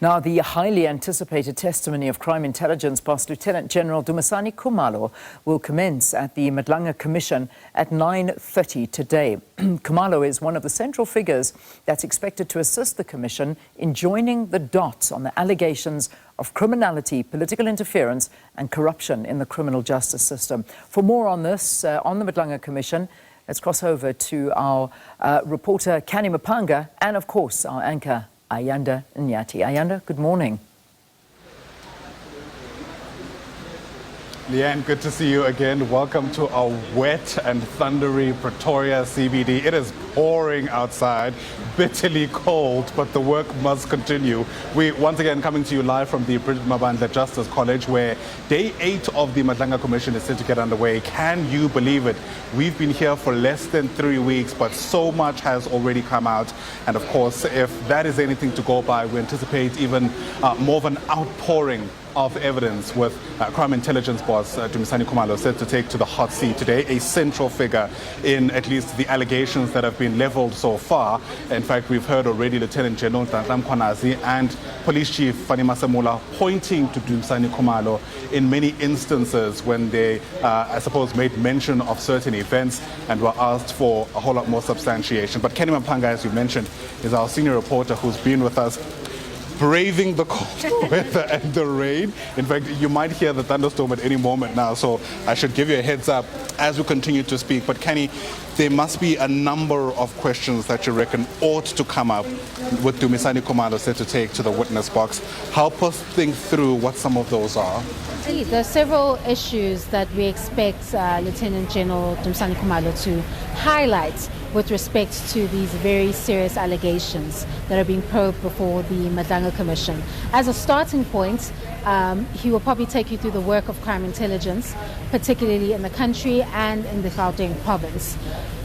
Now, the highly anticipated testimony of crime intelligence boss Lieutenant General Dumisani Khumalo will commence at the Madlanga Commission at 9:30 today. Kumalo is one of the central figures that's expected to assist the Commission in joining the dots on the allegations of criminality, political interference and corruption in the criminal justice system. For more on this, on the Madlanga Commission, let's cross over to our reporter Canny Maphanga and, of course, our anchor Ayanda Nyathi. Ayanda, good morning. Leanne, good to see you again. Welcome to our wet and thundery Pretoria CBD. It is pouring outside, bitterly cold, but the work must continue. We once again coming to you live from the Madlanga Justice College, where day 8 of the Madlanga Commission is set to get underway. Can you believe it? We've been here for less than 3 weeks, but so much has already come out. And of course, if that is anything to go by, we anticipate even more of an outpouring of evidence, with crime intelligence boss Dumisani Khumalo set to take to the hot seat today, a central figure in at least the allegations that have been leveled so far. In fact, we've heard already Lieutenant General Dumisani Khumalo and Police Chief Canny Maphanga pointing to Dumisani Khumalo in many instances when they, I suppose, made mention of certain events and were asked for a whole lot more substantiation. But Canny Maphanga, as you mentioned, is our senior reporter who's been with us, braving the cold weather and the rain. In fact, you might hear the thunderstorm at any moment now, so I should give you a heads up as we continue to speak. But Canny, there must be a number of questions that you reckon ought to come up with Dumisani Khumalo set to take to the witness box. Help us think through what some of those are. There are several issues that we expect Lieutenant General Dumisani Khumalo to highlight with respect to these very serious allegations that are being probed before the Madlanga Commission. As a starting point, he will probably take you through the work of crime intelligence, particularly in the country and in the Gauteng province.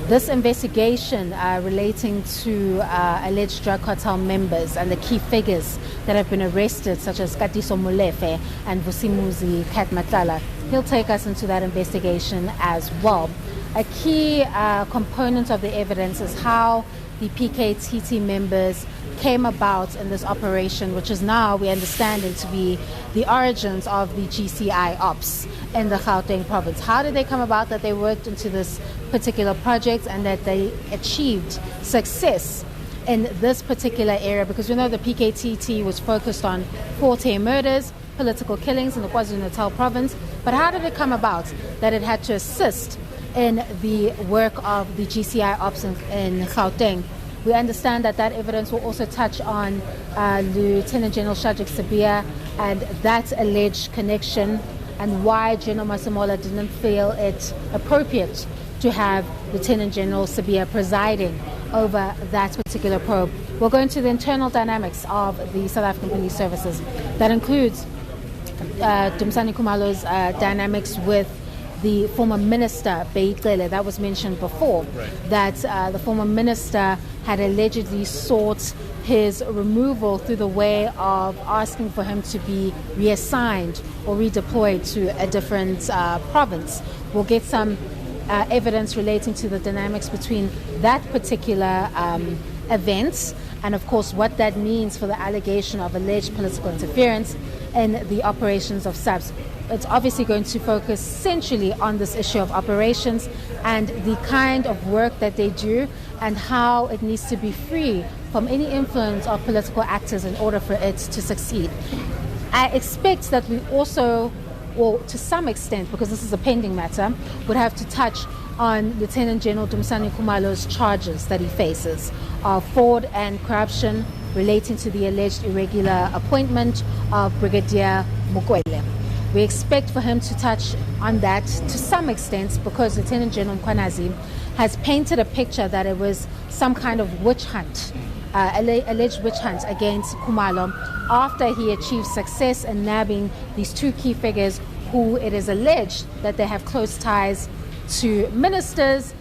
This investigation relating to alleged drug cartel members and the key figures that have been arrested, such as Katiso Molefe and Vusimuzi Katmatala, he'll take us into that investigation as well. A key component of the evidence is how the PKTT members came about in this operation, which is now, we understand it to be the origins of the GCI ops in the Gauteng province. How did they come about that they worked into this particular project and that they achieved success in this particular area? Because we know the PKTT was focused on Forte murders, political killings in the KwaZulu-Natal province. But how did it come about that it had to assist in the work of the GCI ops in Gauteng? We understand that that evidence will also touch on Lieutenant General Shadrick Sibia and that alleged connection, and why General Masemola didn't feel it appropriate to have Lieutenant General Sibia presiding over that particular probe. We'll go into the internal dynamics of the South African Police Services. That includes Dumisani Khumalo's dynamics with the former minister, Beyicele, that was mentioned before, that the former minister had allegedly sought his removal through the way of asking for him to be reassigned or redeployed to a different province. We'll get some evidence relating to the dynamics between that particular event and, of course, what that means for the allegation of alleged political interference in the operations of SABC. It's obviously going to focus essentially on this issue of operations and the kind of work that they do and how it needs to be free from any influence of political actors in order for it to succeed. I expect that we also, or to some extent, because this is a pending matter, would have to touch on Lieutenant General Dumisani Khumalo's charges that he faces of fraud and corruption relating to the alleged irregular appointment of Brigadier Mukwele. We expect for him to touch on that to some extent because Lieutenant General Nkwanazi has painted a picture that it was some kind of witch hunt, alleged witch hunt against Kumalo after he achieved success in nabbing these two key figures who it is alleged that they have close ties to ministers,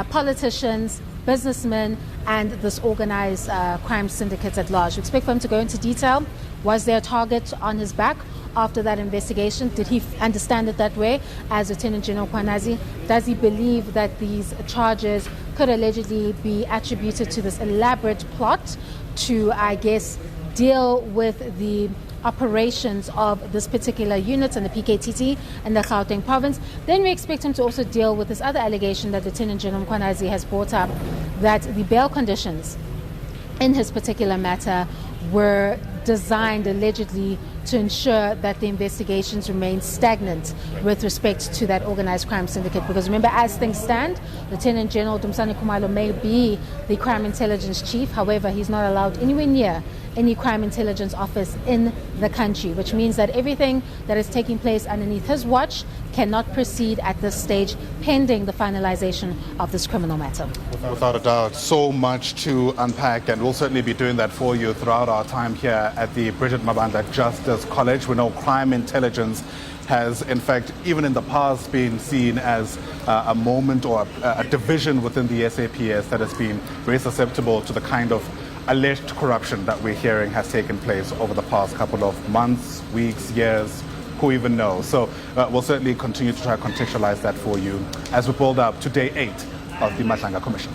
politicians, businessmen, and this organized crime syndicate at large. We expect for him to go into detail. Was there a target on his back after that investigation? Did he understand it that way as Lieutenant General Nkwanazi? Does he believe that these charges could allegedly be attributed to this elaborate plot to, I guess, deal with the operations of this particular unit and the PKTT in the Gauteng province. Then we expect him to also deal with this other allegation that Lieutenant General Mkhwanazi has brought up, that the bail conditions in his particular matter were designed allegedly to ensure that the investigations remain stagnant with respect to that organized crime syndicate. Because remember, as things stand, Lieutenant General Dumisani Khumalo may be the crime intelligence chief. However, he's not allowed anywhere near any crime intelligence office in the country, which means that everything that is taking place underneath his watch cannot proceed at this stage, pending the finalization of this criminal matter. Without a doubt, so much to unpack, and we'll certainly be doing that for you throughout our time here at the Bridget Mabandla Justice College. We know crime intelligence has, in fact, even in the past, been seen as a moment or a division within the SAPS that has been very susceptible to the kind of alleged corruption that we're hearing has taken place over the past couple of months, weeks, years, who even knows. So we'll certainly continue to try to contextualize that for you as we build up to day 8 of the Madlanga Commission.